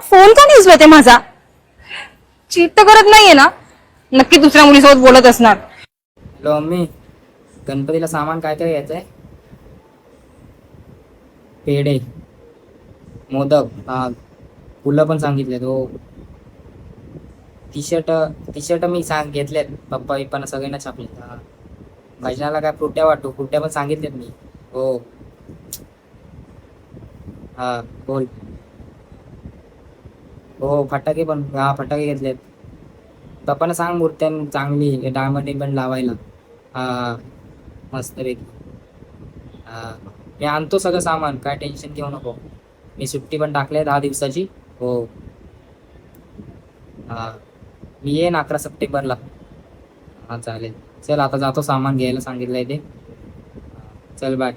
Phone का नाही उचलत आहे माझा? चीट तर करत नाहीये ना? नक्की दुसऱ्या मुलीसोबत बोलत असणार. हॅलो मम्मी, गणपतीला सामान काय काय घ्यायचंय? पेढे, मोदक, हा, फुलं पण सांगितलेत. हो, टी शर्ट टी शर्ट मी घेतलेत. पप्पा बिप्पांना सगळ्यांना छापलेत. हा, भजनाला काय फ्रुट्या वाटू, फ्रुट्या पण सांगितलेत मी. हो. हा, बोल. हो, फटाके पण, हा, फटाके घेतलेत. पप्पांना सांग मूर्त्या चांगली डायमंड बिमंड लावायला. हा, मस्त पैकी. हा, मी आणतो सगळं सामान, काय टेन्शन घेऊ नको. मी सुट्टी पण टाकली 10 दिवसाची. हो. हा, मी येईन 11 सप्टेंबरला. हा, चालेल. चल आता जातो, सामान घ्यायला सांगितलंय ते. चल, बाय.